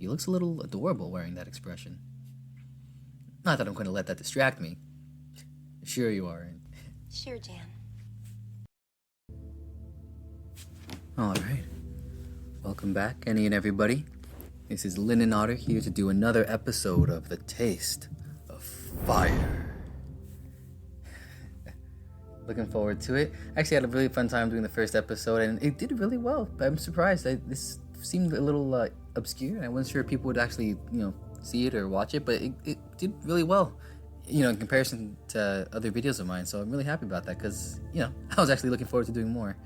He looks a little adorable wearing that expression. Not that I'm going to let that distract me. Sure you are. Sure, Jan. Alright. Welcome back, any and everybody. This is Lynn and Otter here to do another episode of The Taste of Fire. Looking forward to it. Actually, I had a really fun time doing the first episode, and it did really well. I'm surprised. This seemed a little obscure, and I wasn't sure if people would actually, see it or watch it, but it did really well, in comparison to other videos of mine. So I'm really happy about that because, I was actually looking forward to doing more.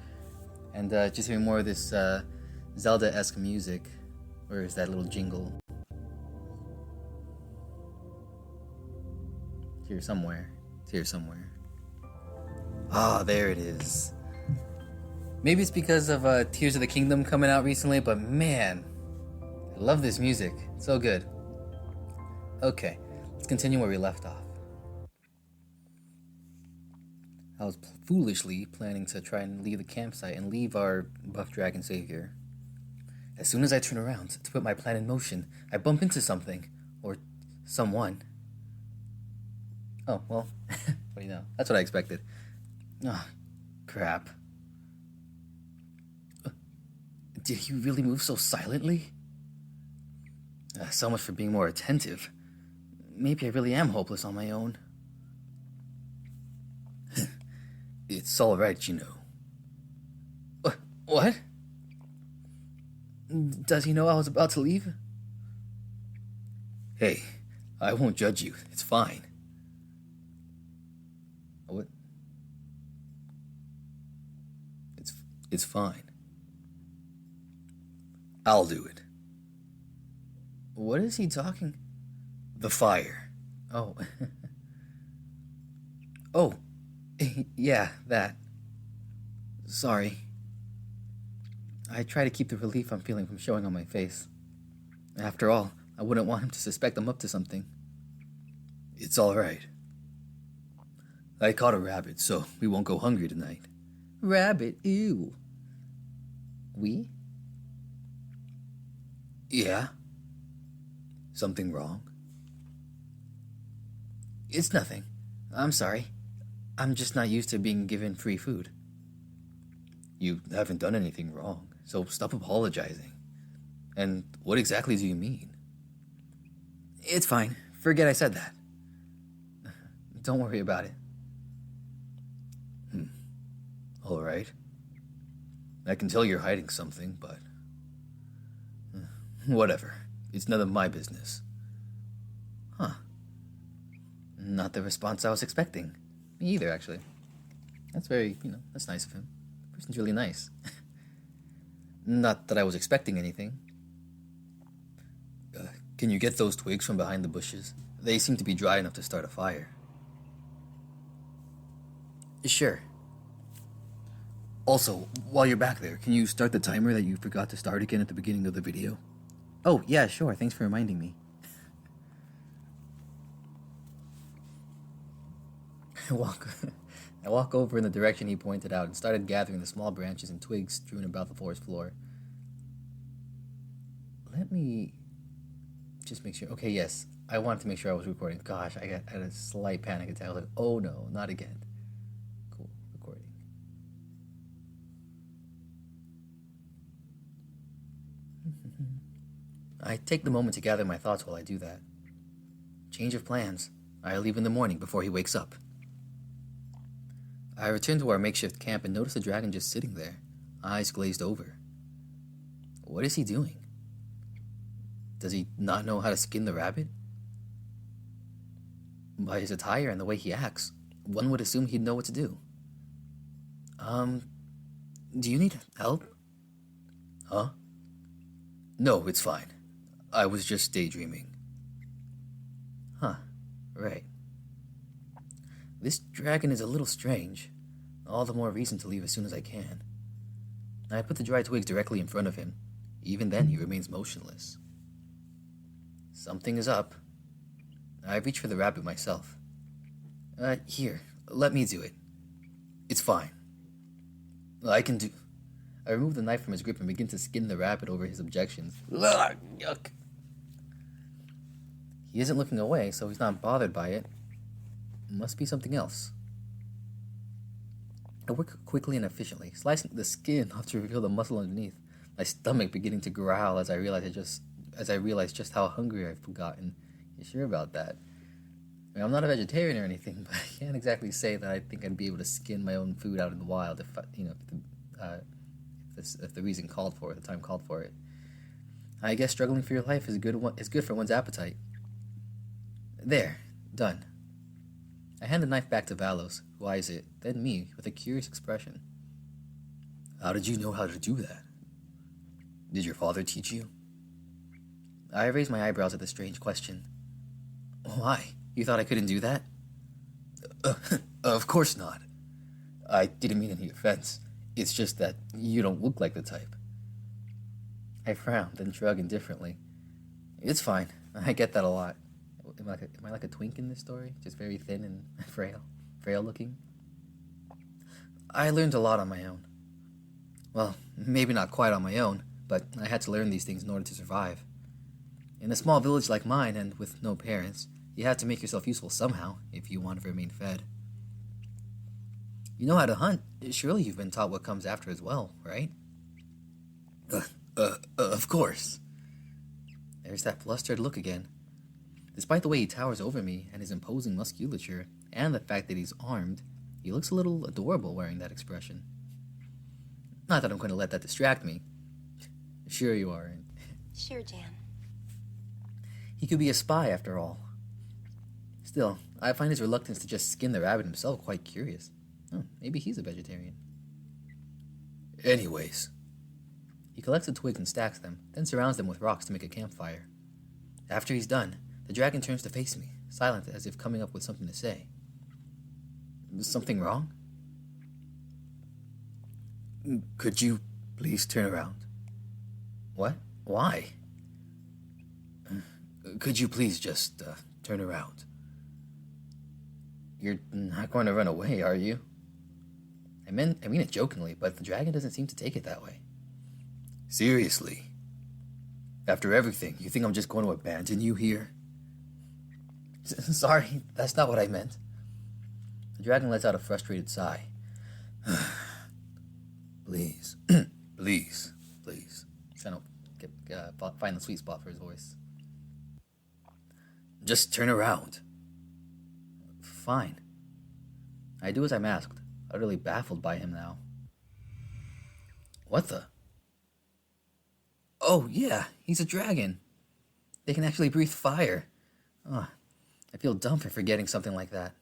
And just hearing more of this Zelda-esque music. Where is that little jingle? It's here somewhere. Ah, there it is. Maybe it's because of Tears of the Kingdom coming out recently, but man, I love this music. It's so good. Okay, let's continue where we left off. I was foolishly planning to try and leave the campsite and leave our buff dragon savior. As soon as I turn around to put my plan in motion, I bump into something. Or someone. Oh, well, what do you know? That's what I expected. Ah, crap. Did he really move so silently? So much for being more attentive. Maybe I really am hopeless on my own. It's alright, What? Does he know I was about to leave? Hey, I won't judge you. It's fine. What? It's fine. I'll do it. What is he talking? The fire. Oh. Oh. Yeah, that. Sorry. I try to keep the relief I'm feeling from showing on my face. After all, I wouldn't want him to suspect I'm up to something. It's alright. I caught a rabbit, so we won't go hungry tonight. Rabbit? Ew. We? Yeah. Something wrong? It's nothing. I'm sorry. I'm just not used to being given free food. You haven't done anything wrong, so stop apologizing. And what exactly do you mean? It's fine. Forget I said that. Don't worry about it. Alright. I can tell you're hiding something, but... whatever. It's none of my business. Huh. Not the response I was expecting. Me either, actually. That's very, that's nice of him. The person's really nice. Not that I was expecting anything. Can you get those twigs from behind the bushes? They seem to be dry enough to start a fire. Sure. Also, while you're back there, can you start the timer that you forgot to start again at the beginning of the video? Oh, yeah, sure. Thanks for reminding me. I walk over in the direction he pointed out and started gathering the small branches and twigs strewn about the forest floor. Let me just make sure. Okay, yes. I wanted to make sure I was recording. Gosh, I had a slight panic attack. I was like, oh no, not again. Cool, recording. I take the moment to gather my thoughts while I do that. Change of plans. I leave in the morning before he wakes up. I return to our makeshift camp and notice the dragon just sitting there, eyes glazed over. What is he doing? Does he not know how to skin the rabbit? By his attire and the way he acts, one would assume he'd know what to do. Do you need help? Huh? No, it's fine. I was just daydreaming. Huh, right. This dragon is a little strange. All the more reason to leave as soon as I can. I put the dry twigs directly in front of him. Even then, he remains motionless. Something is up. I reach for the rabbit myself. Here, let me do it. It's fine. I can remove the knife from his grip and begin to skin the rabbit over his objections. Ugh, yuck. He isn't looking away, so he's not bothered by it. Must be something else. I work quickly and efficiently, slicing the skin off to reveal the muscle underneath. My stomach beginning to growl as I realize just how hungry I've gotten. You sure about that? I mean, I'm not a vegetarian or anything, but I can't exactly say that I think I'd be able to skin my own food out in the wild if the reason called for it, the time called for it. I guess struggling for your life is good for one's appetite. There, done. I hand the knife back to Valos, who eyes it, then me, with a curious expression. How did you know how to do that? Did your father teach you? I raised my eyebrows at the strange question. Why? You thought I couldn't do that? Of course not. I didn't mean any offense. It's just that you don't look like the type. I frowned, then shrugged indifferently. It's fine. I get that a lot. Am I like a twink in this story? Just very thin and frail looking? I learned a lot on my own. Well, maybe not quite on my own, but I had to learn these things in order to survive. In a small village like mine, and with no parents, you have to make yourself useful somehow if you want to remain fed. You know how to hunt. Surely you've been taught what comes after as well, right? Of course. There's that flustered look again. Despite the way he towers over me and his imposing musculature, and the fact that he's armed, he looks a little adorable wearing that expression. Not that I'm going to let that distract me. Sure you are. Sure, Jan. He could be a spy after all. Still, I find his reluctance to just skin the rabbit himself quite curious. Maybe he's a vegetarian. Anyways. He collects the twigs and stacks them, then surrounds them with rocks to make a campfire. After he's done, the dragon turns to face me, silent as if coming up with something to say. Is something wrong? Could you please turn around? What? Why? Could you please just turn around? You're not going to run away, are you? I mean it jokingly, but the dragon doesn't seem to take it that way. Seriously? After everything, you think I'm just going to abandon you here? Sorry, that's not what I meant. The dragon lets out a frustrated sigh. Please, please. Trying to find the sweet spot for his voice. Just turn around. Fine. I do as I'm asked, utterly baffled by him now. What the? Oh, yeah, he's a dragon. They can actually breathe fire. I feel dumb for forgetting something like that.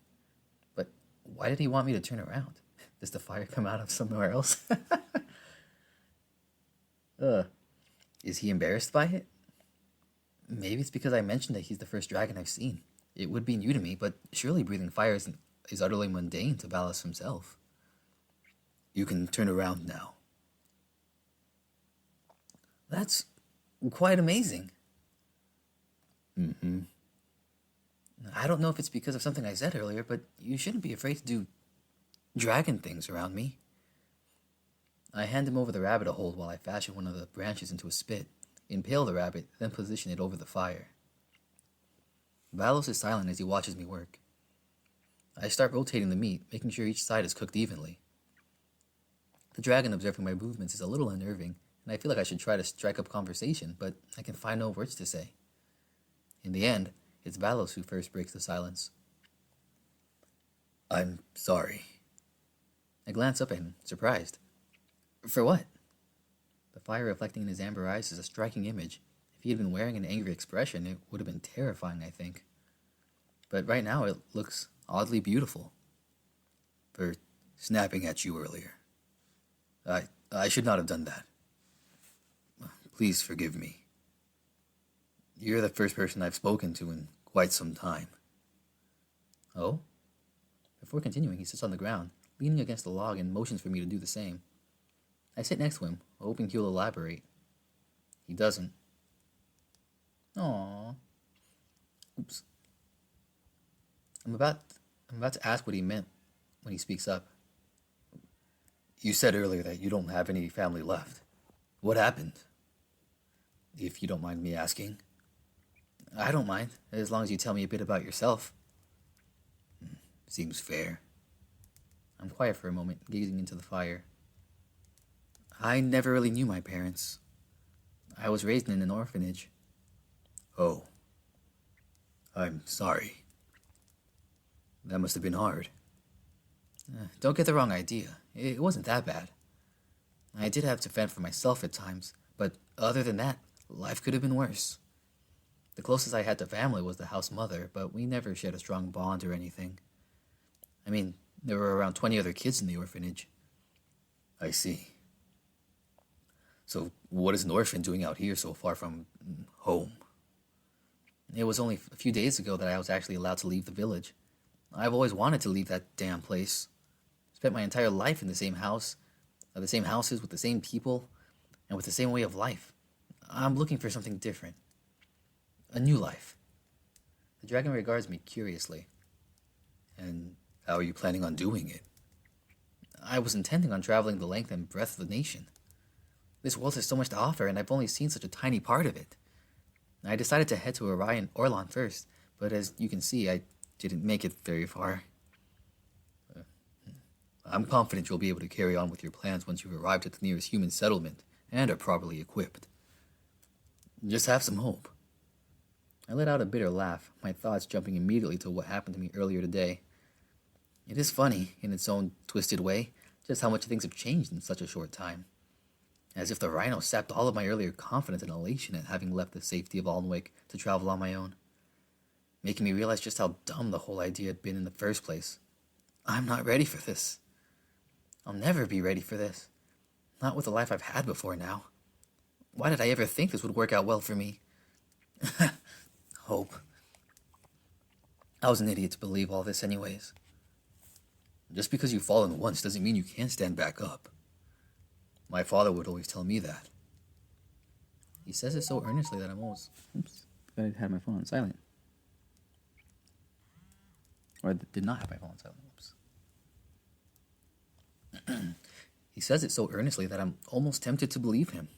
But why did he want me to turn around? Does the fire come out of somewhere else? Is he embarrassed by it? Maybe it's because I mentioned that he's the first dragon I've seen. It would be new to me, but surely breathing fire is utterly mundane to Valos himself. You can turn around now. That's quite amazing. Mm-hmm. I don't know if it's because of something I said earlier, but you shouldn't be afraid to do dragon things around me. I hand him over the rabbit to hold while I fashion one of the branches into a spit, impale the rabbit, then position it over the fire. Valos is silent as he watches me work. I start rotating the meat, making sure each side is cooked evenly. The dragon observing my movements is a little unnerving, and I feel like I should try to strike up conversation, but I can find no words to say. In the end, it's Valos who first breaks the silence. I'm sorry. I glance up at him, surprised. For what? The fire reflecting in his amber eyes is a striking image. If he had been wearing an angry expression, it would have been terrifying, I think. But right now, it looks oddly beautiful. For snapping at you earlier. I should not have done that. Please forgive me. You're the first person I've spoken to in quite some time. Oh? Before continuing, he sits on the ground, leaning against a log and motions for me to do the same. I sit next to him, hoping he'll elaborate. He doesn't. Aww. Oops. I'm about to ask what he meant when he speaks up. You said earlier that you don't have any family left. What happened? If you don't mind me asking. I don't mind, as long as you tell me a bit about yourself. Seems fair. I'm quiet for a moment, gazing into the fire. I never really knew my parents. I was raised in an orphanage. Oh, I'm sorry. That must have been hard. Don't get the wrong idea. It wasn't that bad. I did have to fend for myself at times, but other than that, life could have been worse. The closest I had to family was the house mother, but we never shared a strong bond or anything. I mean, there were around 20 other kids in the orphanage. I see. So, what is an orphan doing out here so far from home? It was only a few days ago that I was actually allowed to leave the village. I've always wanted to leave that damn place. Spent my entire life in the same house, the same houses with the same people, and with the same way of life. I'm looking for something different. A new life. The dragon regards me curiously. And how are you planning on doing it? I was intending on traveling the length and breadth of the nation. This world has so much to offer, and I've only seen such a tiny part of it. I decided to head to Orlan first, but as you can see, I didn't make it very far. I'm confident you'll be able to carry on with your plans once you've arrived at the nearest human settlement and are properly equipped. Just have some hope. I let out a bitter laugh, my thoughts jumping immediately to what happened to me earlier today. It is funny, in its own twisted way, just how much things have changed in such a short time. As if the rhino sapped all of my earlier confidence and elation at having left the safety of Alnwick to travel on my own, making me realize just how dumb the whole idea had been in the first place. I'm not ready for this. I'll never be ready for this. Not with the life I've had before now. Why did I ever think this would work out well for me? Hope. I was an idiot to believe all this anyways. Just because you've fallen once doesn't mean you can't stand back up. My father would always tell me that. He says it so earnestly that I'm almost... Oops. I had my phone on silent. Or I did not have my phone on silent. Oops. He says it so earnestly that I'm almost tempted to believe him.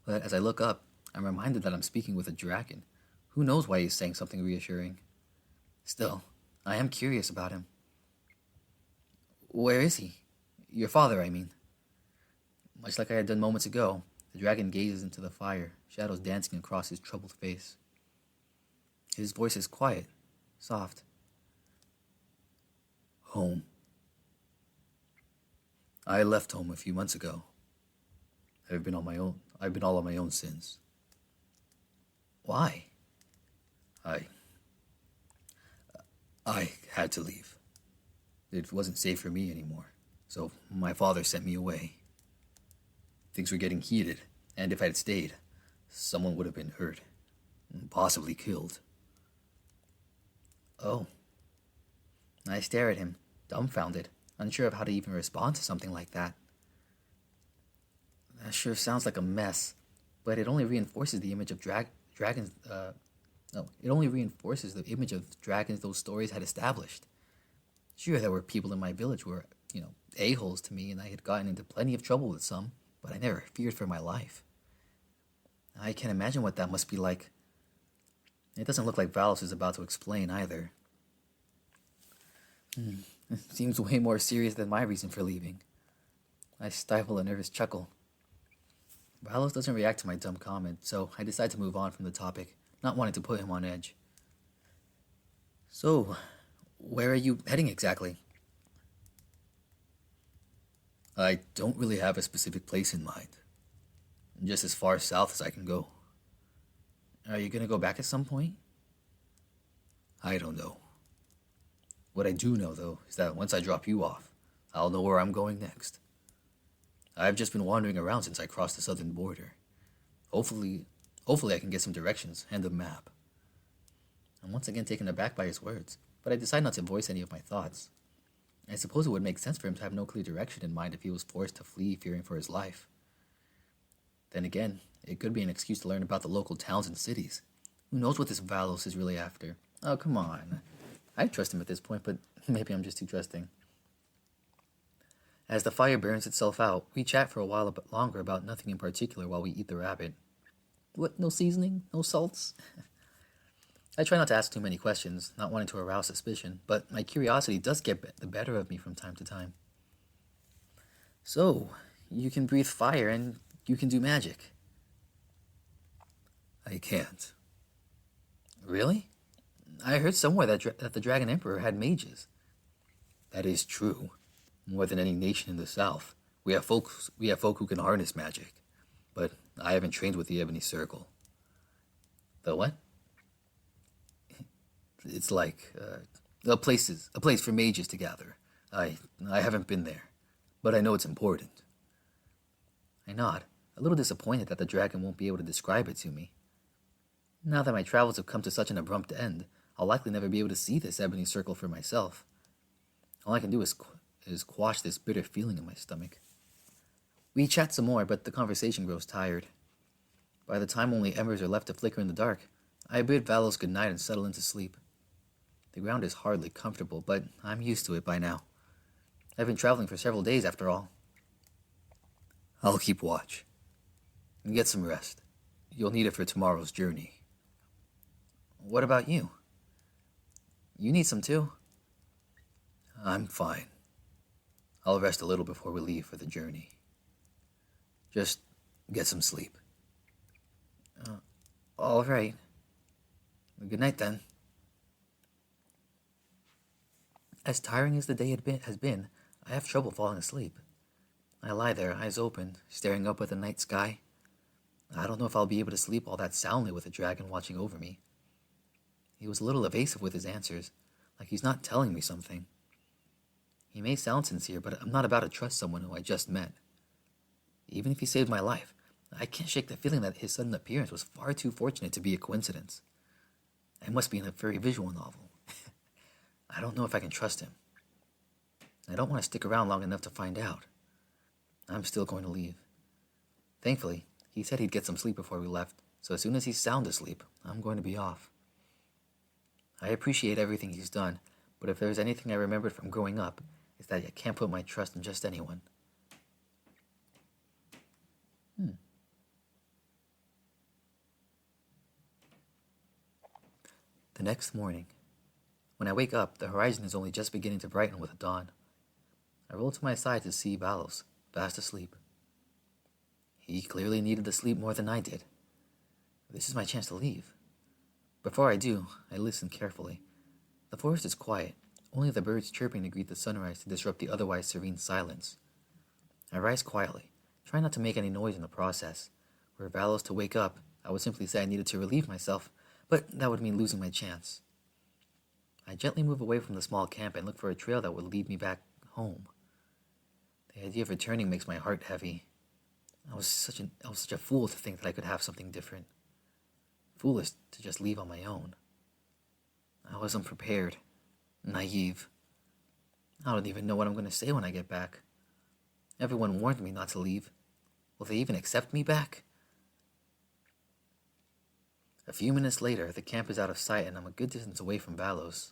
But as I look up, I'm reminded that I'm speaking with a dragon. Who knows why he's saying something reassuring? Still, I am curious about him. Where is he? Your father, I mean. Much like I had done moments ago, the dragon gazes into the fire, shadows dancing across his troubled face. His voice is quiet, soft. Home. I left home a few months ago. I've been all on my own since. Why? I had to leave. It wasn't safe for me anymore, so my father sent me away. Things were getting heated, and if I had stayed, someone would have been hurt, possibly killed. Oh. I stare at him, dumbfounded, unsure of how to even respond to something like that. That sure sounds like a mess, but it only reinforces the image of dragons. It only reinforces the image of dragons those stories had established. Sure, there were people in my village who were, a-holes to me, and I had gotten into plenty of trouble with some, but I never feared for my life. I can't imagine what that must be like. It doesn't look like Valos is about to explain either. It seems way more serious than my reason for leaving. I stifle a nervous chuckle. Valos doesn't react to my dumb comment, so I decide to move on from the topic, not wanting to put him on edge. So, where are you heading exactly? I don't really have a specific place in mind. Just as far south as I can go. Are you going to go back at some point? I don't know. What I do know, though, is that once I drop you off, I'll know where I'm going next. I've just been wandering around since I crossed the southern border. Hopefully I can get some directions and a map. I'm once again taken aback by his words, but I decide not to voice any of my thoughts. I suppose it would make sense for him to have no clear direction in mind if he was forced to flee fearing for his life. Then again, it could be an excuse to learn about the local towns and cities. Who knows what this Valos is really after? Oh, come on. I trust him at this point, but maybe I'm just too trusting. As the fire burns itself out, we chat for a while longer about nothing in particular while we eat the rabbit. What, no seasoning? No salts? I try not to ask too many questions, not wanting to arouse suspicion, but my curiosity does get the better of me from time to time. So, you can breathe fire and you can do magic. I can't. Really? I heard somewhere that the Dragon Emperor had mages. That is true. More than any nation in the South, we have folk who can harness magic. But I haven't trained with the Ebony Circle. The what? It's like a place for mages to gather. I haven't been there, but I know it's important. I nod, a little disappointed that the dragon won't be able to describe it to me. Now that my travels have come to such an abrupt end, I'll likely never be able to see this ebony circle for myself. All I can do is quash this bitter feeling in my stomach. We chat some more, but the conversation grows tired. By the time only embers are left to flicker in the dark, I bid Valos good night and settle into sleep. The ground is hardly comfortable, but I'm used to it by now. I've been traveling for several days after all. I'll keep watch. And get some rest. You'll need it for tomorrow's journey. What about you? You need some too? I'm fine. I'll rest a little before we leave for the journey. Just get some sleep. All right. Good night then. As tiring as the day has been, I have trouble falling asleep. I lie there, eyes open, staring up at the night sky. I don't know if I'll be able to sleep all that soundly with the dragon watching over me. He was a little evasive with his answers, like he's not telling me something. He may sound sincere, but I'm not about to trust someone who I just met. Even if he saved my life, I can't shake the feeling that his sudden appearance was far too fortunate to be a coincidence. I must be in a very visual novel. I don't know if I can trust him. I don't want to stick around long enough to find out. I'm still going to leave. Thankfully, he said he'd get some sleep before we left, so as soon as he's sound asleep, I'm going to be off. I appreciate everything he's done, but if there's anything I remembered from growing up, it's that I can't put my trust in just anyone. The next morning, when I wake up, the horizon is only just beginning to brighten with the dawn. I roll to my side to see Valos, fast asleep. He clearly needed the sleep more than I did. This is my chance to leave. Before I do, I listen carefully. The forest is quiet, only the birds chirping to greet the sunrise to disrupt the otherwise serene silence. I rise quietly, trying not to make any noise in the process. Were Valos to wake up, I would simply say I needed to relieve myself, but that would mean losing my chance. I gently move away from the small camp and look for a trail that would lead me back home. The idea of returning makes my heart heavy. I was such a fool to think that I could have something different. Foolish to just leave on my own. I was unprepared, naive. I don't even know what I'm going to say when I get back. Everyone warned me not to leave. Will they even accept me back? A few minutes later, the camp is out of sight and I'm a good distance away from Valos.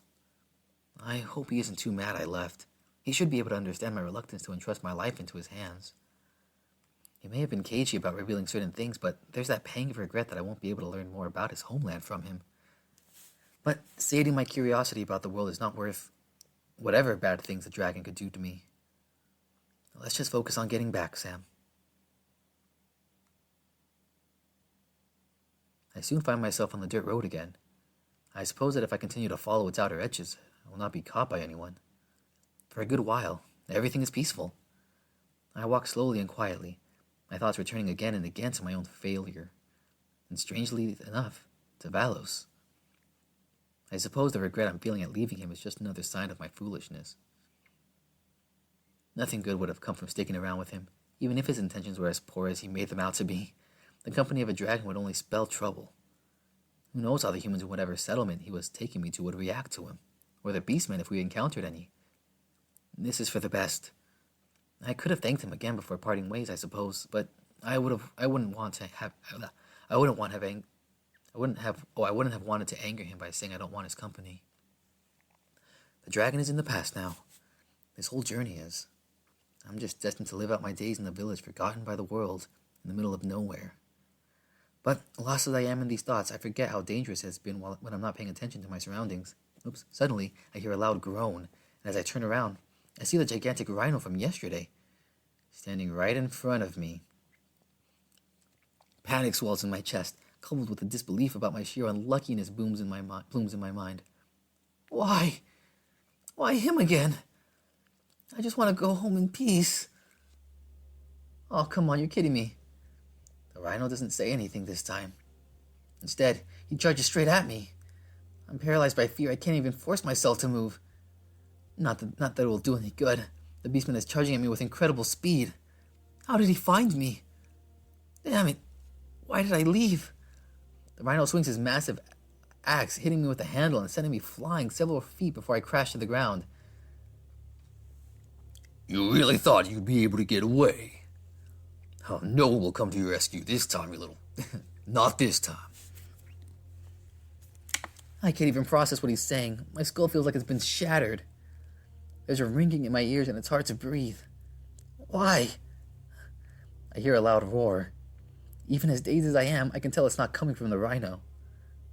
I hope he isn't too mad I left. He should be able to understand my reluctance to entrust my life into his hands. He may have been cagey about revealing certain things, but there's that pang of regret that I won't be able to learn more about his homeland from him. But sating my curiosity about the world is not worth whatever bad things the dragon could do to me. Let's just focus on getting back, Sam. I soon find myself on the dirt road again. I suppose that if I continue to follow its outer edges, I will not be caught by anyone. For a good while, everything is peaceful. I walk slowly and quietly, my thoughts returning again and again to my own failure, and strangely enough, to Valos. I suppose the regret I'm feeling at leaving him is just another sign of my foolishness. Nothing good would have come from sticking around with him, even if his intentions were as poor as he made them out to be. The company of a dragon would only spell trouble. Who knows how the humans in whatever settlement he was taking me to would react to him, or the beastmen if we encountered any. This is for the best. I could have thanked him again before parting ways, I suppose, but I wouldn't have wanted to anger him by saying I don't want his company. The dragon is in the past now. This whole journey is. I'm just destined to live out my days in a village forgotten by the world in the middle of nowhere. But lost as I am in these thoughts, I forget how dangerous it has been when I'm not paying attention to my surroundings. Oops. Suddenly, I hear a loud groan, and as I turn around, I see the gigantic rhino from yesterday, standing right in front of me. Panic swells in my chest, coupled with the disbelief about my sheer unluckiness blooms in my mind. Why? Why him again? I just want to go home in peace. Oh, come on, you're kidding me. The rhino doesn't say anything this time. Instead, he charges straight at me. I'm paralyzed by fear. I can't even force myself to move. Not that it will do any good. The beastman is charging at me with incredible speed. How did he find me? Damn it. Why did I leave? The rhino swings his massive axe, hitting me with the handle and sending me flying several feet before I crash to the ground. You really thought you'd be able to get away? Oh, no one will come to your rescue this time, you little... Not this time. I can't even process what he's saying. My skull feels like it's been shattered. There's a ringing in my ears and it's hard to breathe. Why? I hear a loud roar. Even as dazed as I am, I can tell it's not coming from the rhino.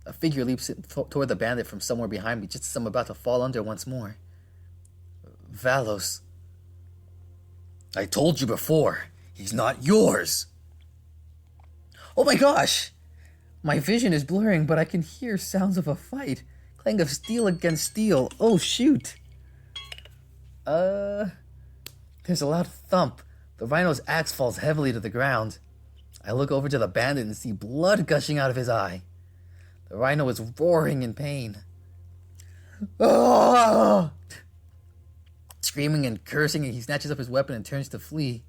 A figure leaps toward the bandit from somewhere behind me just as I'm about to fall under once more. Valos. I told you before, he's not yours. Oh my gosh! My vision is blurring, but I can hear sounds of a fight. Clang of steel against steel. Oh shoot! There's a loud thump. The rhino's axe falls heavily to the ground. I look over to the bandit and see blood gushing out of his eye. The rhino is roaring in pain. Ah! Screaming and cursing, he snatches up his weapon and turns to flee.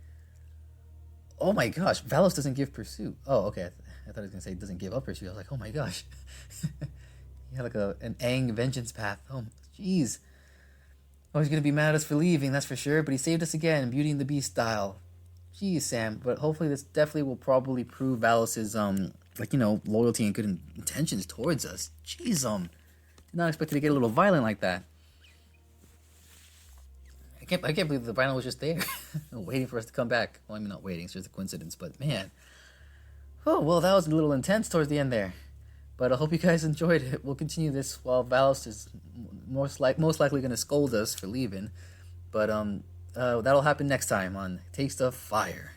Oh my gosh, Valos doesn't give pursuit. Oh, okay. I thought he was going to say doesn't give up pursuit. I was like, oh my gosh. He had like an Aang vengeance path. Oh, jeez. Oh, he's going to be mad at us for leaving, that's for sure. But he saved us again, Beauty and the Beast style. Jeez, Sam. But hopefully this definitely will probably prove Valos's, loyalty and good intentions towards us. Jeez, did not expect it to get a little violent like that. I can't believe the rhino was just there, waiting for us to come back. Well, I mean, not waiting, it's just a coincidence, but man. Oh, well, that was a little intense towards the end there. But I hope you guys enjoyed it. We'll continue this while Valos is most likely going to scold us for leaving. But that'll happen next time on Taste of Fire.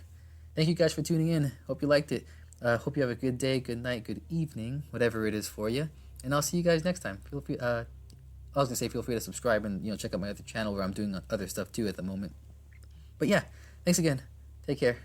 Thank you guys for tuning in. Hope you liked it. Hope you have a good day, good night, good evening, whatever it is for you. And I'll see you guys next time. Feel free, I was going to say feel free to subscribe and check out my other channel where I'm doing other stuff too at the moment. But yeah, thanks again. Take care.